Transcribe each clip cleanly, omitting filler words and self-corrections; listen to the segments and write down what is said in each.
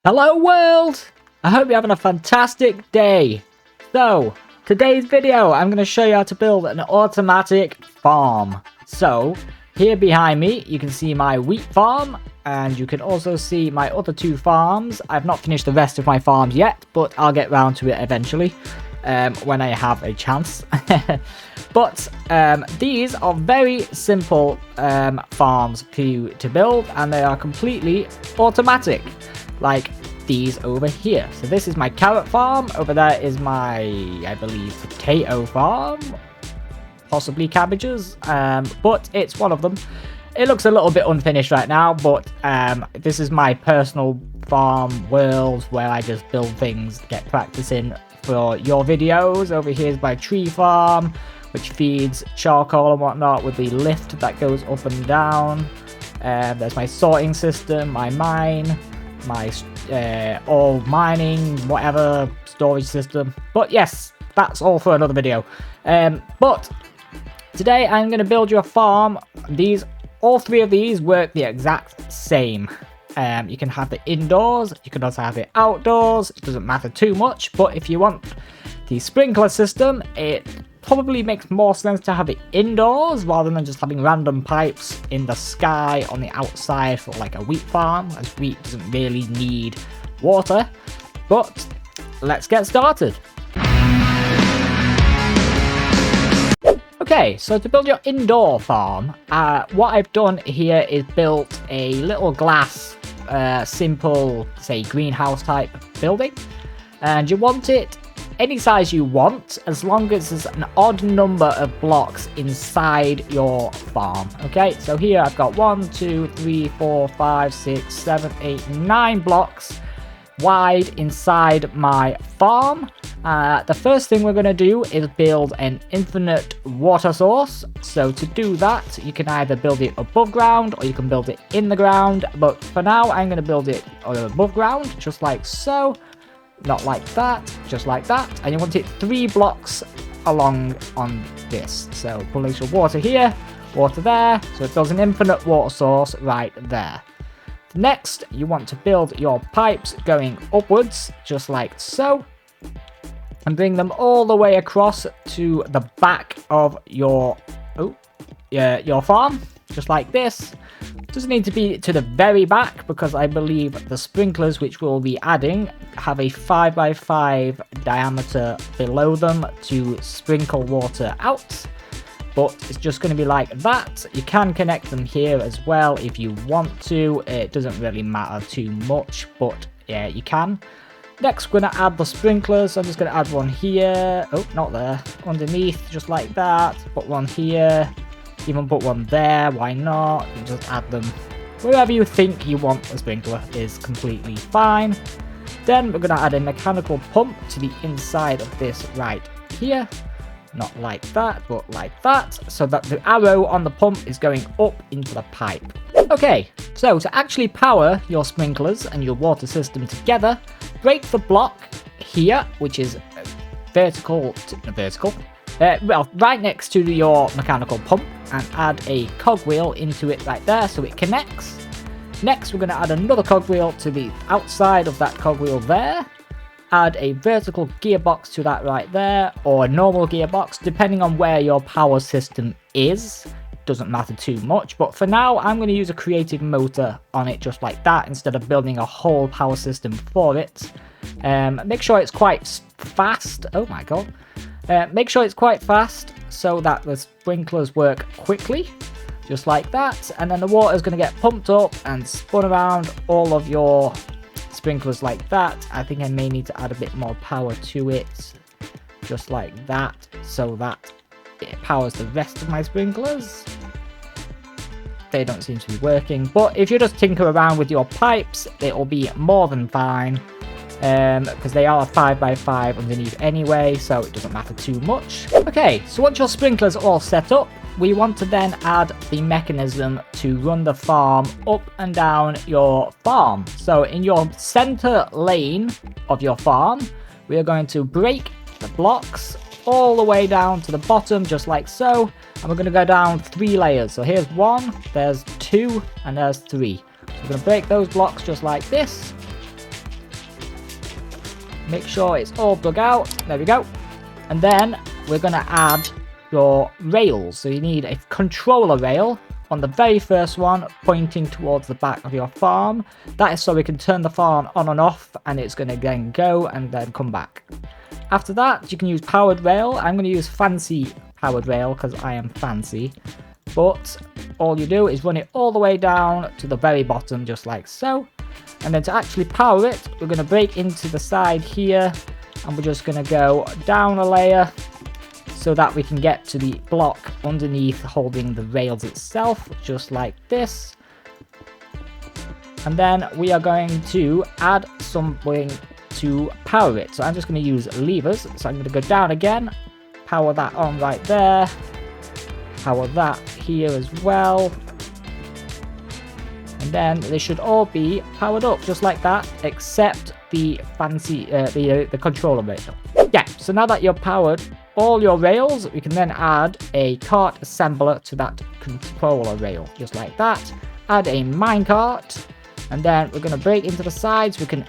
Hello world! I hope you're having a fantastic day. So, today's video I'm going to show you how to build an automatic farm. So, here behind me you can see my wheat farm and you can also see my other two farms. I've not finished the rest of my farms yet, but I'll get round to it eventually when I have a chance. But these are very simple farms for you to build, and they are completely automatic. Like these over here. So this is my carrot farm. Over there is my, I believe, potato farm. Possibly cabbages. But it's one of them. It looks a little bit unfinished right now, but this is my personal farm world where I just build things, get practice in for your videos. Over here is my tree farm, which feeds charcoal and whatnot with the lift that goes up and down. There's my sorting system, my mine, my all mining, whatever, storage system. But yes, that's all for another video. But today I'm going to build you a farm. All three of these work the exact same. You can have it indoors, you can also have it outdoors. It doesn't matter too much, but if you want the sprinkler system, it probably makes more sense to have it indoors rather than just having random pipes in the sky on the outside for like a wheat farm, as wheat doesn't really need water. But let's get started. Okay, so to build your indoor farm, what I've done here is built a little glass, simple, say, greenhouse type building, and you want it any size you want, as long as there's an odd number of blocks inside your farm. Okay, so here I've got 1, 2, 3, 4, 5, 6, 7, 8, 9 blocks wide inside my farm. The first thing we're going to do is build an infinite water source. So to do that, you can either build it above ground or you can build it in the ground. But for now, I'm going to build it above ground, just like so. Not like that, just like that. And you want it 3 blocks along on this. So place your water here, water there. So it builds an infinite water source right there. Next, you want to build your pipes going upwards, just like so. And bring them all the way across to the back of your farm, just like this. Doesn't need to be to the very back, because I believe the sprinklers which we'll be adding have a 5x5 diameter below them to sprinkle water out. But it's just going to be like that. You can connect them here as well if you want to. It doesn't really matter too much, but yeah, you can. Next, we're going to add the sprinklers. I'm just going to add one here. Oh, not there. Underneath, just like that. Put one here. Even put one there. Why not? You just add them wherever you think you want a sprinkler is completely fine. Then we're going to add a mechanical pump to the inside of this right here. Not like that, but like that, so that the arrow on the pump is going up into the pipe. Okay, so to actually power your sprinklers and your water system together, break the block here, which is right next to your mechanical pump, and add a cogwheel into it right there so it connects. Next, we're going to add another cogwheel to the outside of that cogwheel there. Add a vertical gearbox to that right there, or a normal gearbox, depending on where your power system is. Doesn't matter too much, but for now I'm going to use a creative motor on it just like that, instead of building a whole power system for it. Make sure it's quite fast. Oh my god. Make sure it's quite fast so that the sprinklers work quickly, just like that. And then the water is going to get pumped up and spun around all of your sprinklers like that. I think I may need to add a bit more power to it, just like that, so that it powers the rest of my sprinklers. They don't seem to be working, but if you just tinker around with your pipes, it will be more than fine, because they are 5x5 underneath anyway, so it doesn't matter too much. Okay, so once your sprinklers are all set up, we want to then add the mechanism to run the farm up and down your farm. So in your center lane of your farm, we are going to break the blocks all the way down to the bottom, just like so. And we're going to go down 3 layers. So here's 1, there's 2, and there's 3. So we're going to break those blocks just like this. Make sure it's all dug out. There we go. And then we're going to add your rails. So you need a controller rail on the very first one pointing towards the back of your farm. That is so we can turn the farm on and off, and it's going to then go and then come back. After that, you can use powered rail. I'm going to use fancy powered rail because I am fancy. But all you do is run it all the way down to the very bottom, just like so. And then to actually power it, we're going to break into the side here, and we're just going to go down a layer so that we can get to the block underneath holding the rails itself, just like this. And then we are going to add something to power it. So I'm just going to use levers. So I'm going to go down again, power that on right there, power that here as well. And then they should all be powered up just like that, except the fancy, the controller rail. Yeah, so now that you're powered all your rails, we can then add a cart assembler to that controller rail, just like that. Add a minecart, and then we're going to break into the sides. We can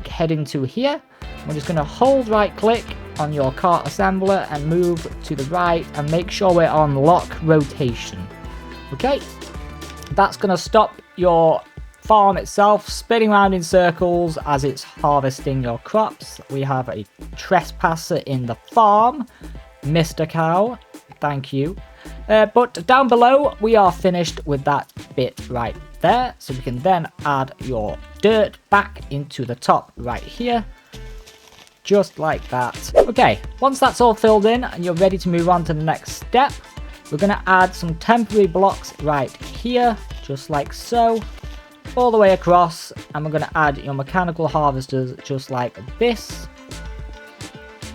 head into here. We're just going to hold right click on your cart assembler and move to the right, and make sure we're on lock rotation. Okay, that's going to stop your farm itself spinning around in circles as it's harvesting your crops. We have a trespasser in the farm, Mr. Cow, thank you. But down below we are finished with that bit right there, so we can then add your dirt back into the top right here, just like that. Okay, once that's all filled in and you're ready to move on to the next step, we're going to add some temporary blocks right here, just like so, all the way across, and we're going to add your mechanical harvesters just like this.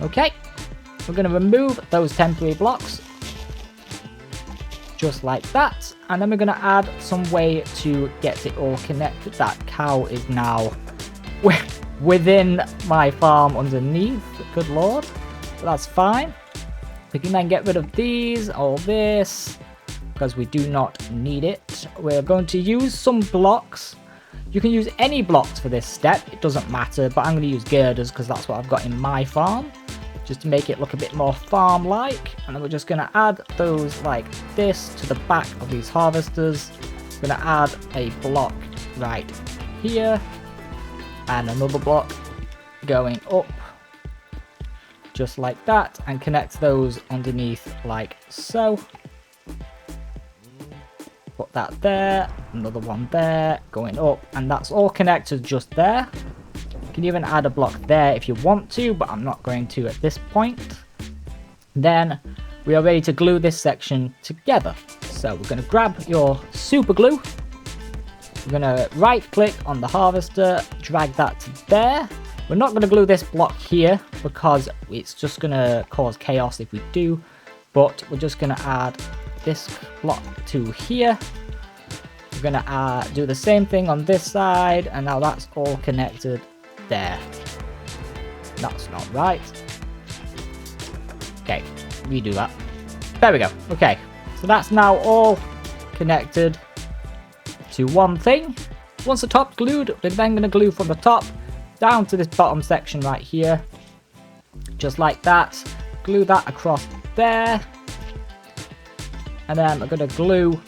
Okay, we're going to remove those temporary blocks just like that, and then we're going to add some way to get it all connected. That cow is now within my farm underneath, good lord, but that's fine. We can then get rid of these, all this, because we do not need it. We're going to use some blocks. You can use any blocks for this step, it doesn't matter, but I'm going to use girders because that's what I've got in my farm, just to make it look a bit more farm-like. And then we're just going to add those like this to the back of these harvesters. We're going to add a block right here, and another block going up, just like that, and connect those underneath like so. Put that there, another one there, going up, and that's all connected just there. You can even add a block there if you want to, but I'm not going to at this point. Then we are ready to glue this section together. So we're going to grab your super glue. We're going to right click on the harvester, drag that to there. We're not going to glue this block here because it's just going to cause chaos if we do, but we're just going to add this block to here. We're going to do the same thing on this side, and now that's all connected there. That's not right. Okay, redo that. There we go. Okay, so that's now all connected to one thing. Once the top's glued, we're then going to glue from the top down to this bottom section right here, just like that. Glue that across there, and then we're going to glue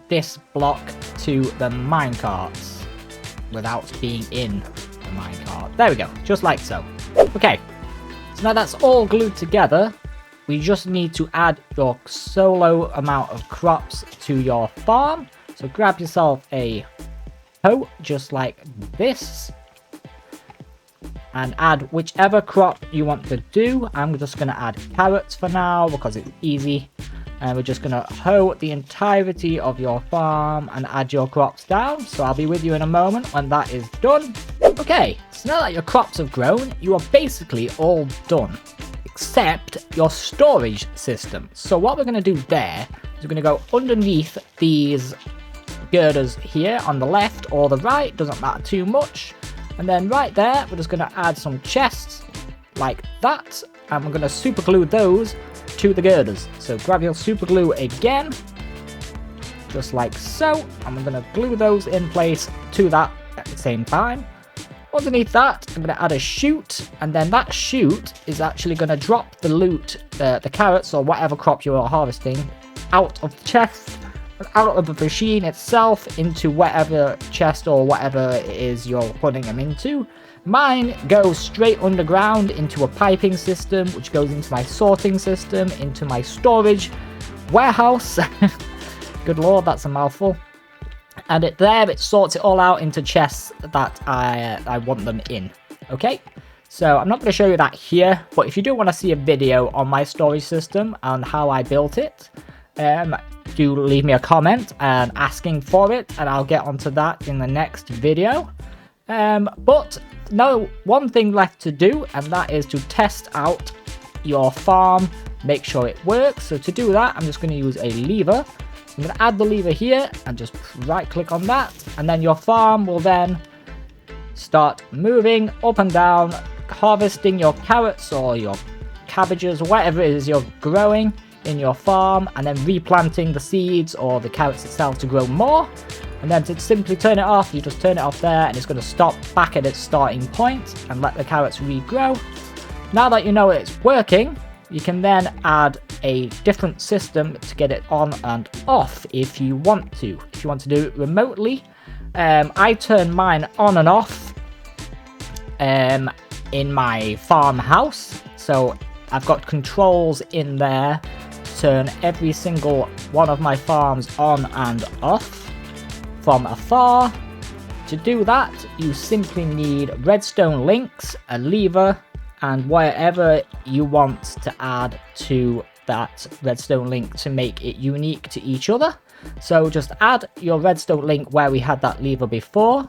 this block to the minecarts without being in the minecart. There we go, just like so. Okay, so now that's all glued together. We just need to add your solo amount of crops to your farm. So grab yourself a hoe, just like this, and add whichever crop you want to do. I'm just going to add carrots for now because it's easy. And we're just going to hoe the entirety of your farm and add your crops down. So I'll be with you in a moment when that is done. Okay, so now that your crops have grown, you are basically all done, except your storage system. So what we're going to do there is we're going to go underneath these girders here on the left or the right, doesn't matter too much. And then right there, we're just going to add some chests like that, and we're going to super glue those to the girders. So grab your super glue again, just like so, and we're going to glue those in place to that at the same time. Underneath that, I'm going to add a chute, and then that chute is actually going to drop the loot, the carrots or whatever crop you are harvesting, out of the chest, out of the machine itself, into whatever chest or whatever it is you're putting them into. Mine goes straight underground into a piping system, which goes into my sorting system, into my storage warehouse. Good lord, that's a mouthful. And it sorts it all out into chests that I want them in. Okay, so I'm not going to show you that here, but if you do want to see a video on my storage system and how I built it, do leave me a comment and asking for it, and I'll get onto that in the next video. But no, one thing left to do, and that is to test out your farm, make sure it works. So to do that, I'm just going to use a lever. I'm going to add the lever here and just right click on that, and then your farm will then start moving up and down, harvesting your carrots or your cabbages, whatever it is you're growing in your farm, and then replanting the seeds or the carrots itself to grow more. And then to simply turn it off, you just turn it off there, and it's going to stop back at its starting point and let the carrots regrow. Now that you know it's working, you can then add a different system to get it on and off if you want to. If you want to do it remotely, I turn mine on and off in my farmhouse. So I've got controls in there to turn every single one of my farms on and off from afar. To do that, you simply need redstone links, a lever, and whatever you want to add to that redstone link to make it unique to each other. So just add your redstone link where we had that lever before,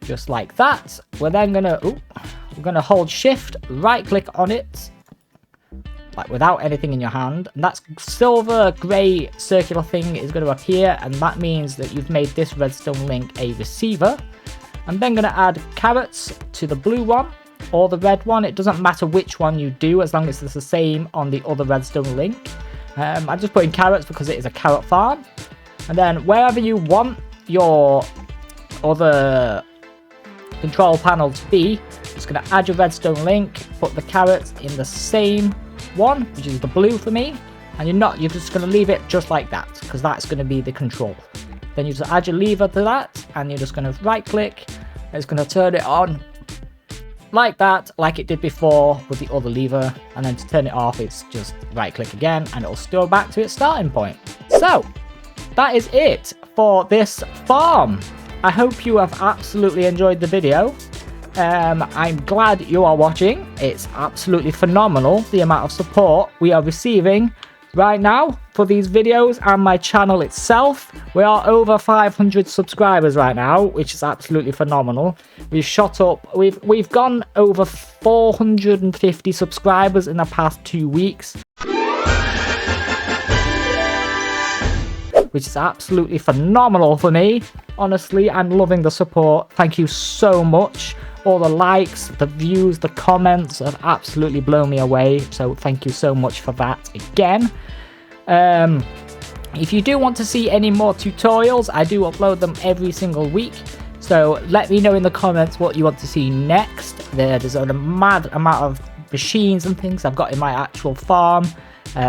just like that. We're then gonna hold shift, right click on it, like without anything in your hand, and that silver grey circular thing is going to appear, and that means that you've made this redstone link a receiver. I'm then going to add carrots to the blue one or the red one. It doesn't matter which one you do as long as it's the same on the other redstone link. I'm just putting carrots because it is a carrot farm. And then wherever you want your other control panel to be, just going to add your redstone link, put the carrots in the same one, which is the blue for me, and you're just going to leave it just like that because that's going to be the control. Then you just add your lever to that, and you're just going to right click, and it's going to turn it on like that, like it did before with the other lever. And then to turn it off, it's just right click again, and it'll still back to its starting point. So that is it for this farm. I hope you have absolutely enjoyed the video. I'm glad you are watching. It's absolutely phenomenal the amount of support we are receiving right now for these videos and my channel itself. We are over 500 subscribers right now, which is absolutely phenomenal. We've shot up, we've gone over 450 subscribers in the past 2 weeks, which is absolutely phenomenal for me. Honestly, I'm loving the support. Thank you so much. All the likes, the views, the comments have absolutely blown me away. So thank you so much for that again. If you do want to see any more tutorials, I do upload them every single week. So let me know in the comments what you want to see next. There's a mad amount of machines and things I've got in my actual farm.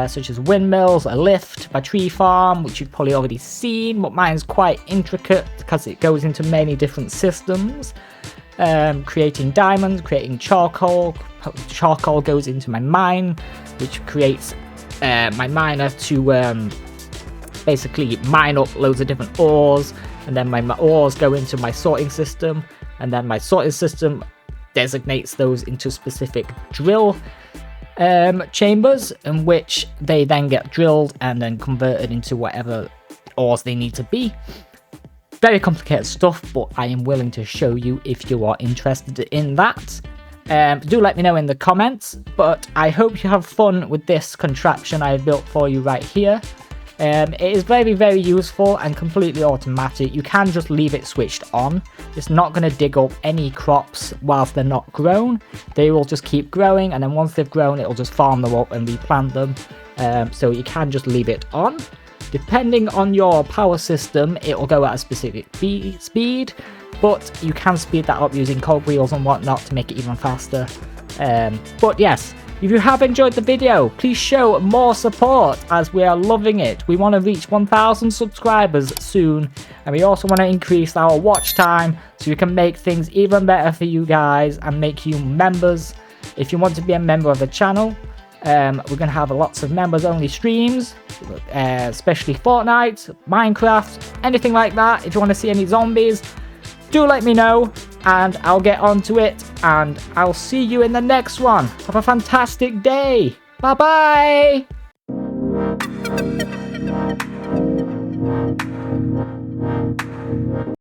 Such as windmills, a lift, my tree farm, which you've probably already seen, but mine's quite intricate because it goes into many different systems. Creating diamonds, creating charcoal. Charcoal goes into my mine, which creates my miner to basically mine up loads of different ores, and then my ores go into my sorting system, and then my sorting system designates those into specific drill chambers, in which they then get drilled and then converted into whatever ores they need to be. Very complicated stuff, but I am willing to show you if you are interested in that. Do let me know in the comments, but I hope you have fun with this contraption I have built for you right here. It is very, very useful and completely automatic. You can just leave it switched on. It's not going to dig up any crops whilst they're not grown. They will just keep growing, and then once they've grown, it'll just farm them up and replant them. So you can just leave it on. Depending on your power system, it will go at a specific speed. but you can speed that up using cogwheels and whatnot to make it even faster. But yes, if you have enjoyed the video, please show more support as we are loving it. We want to reach 1,000 subscribers soon, and we also want to increase our watch time so we can make things even better for you guys and make you members. If you want to be a member of the channel, we're going to have lots of members only streams, especially Fortnite, Minecraft, anything like that. If you want to see any zombies, do let me know and I'll get onto it, and I'll see you in the next one. Have a fantastic day. Bye bye.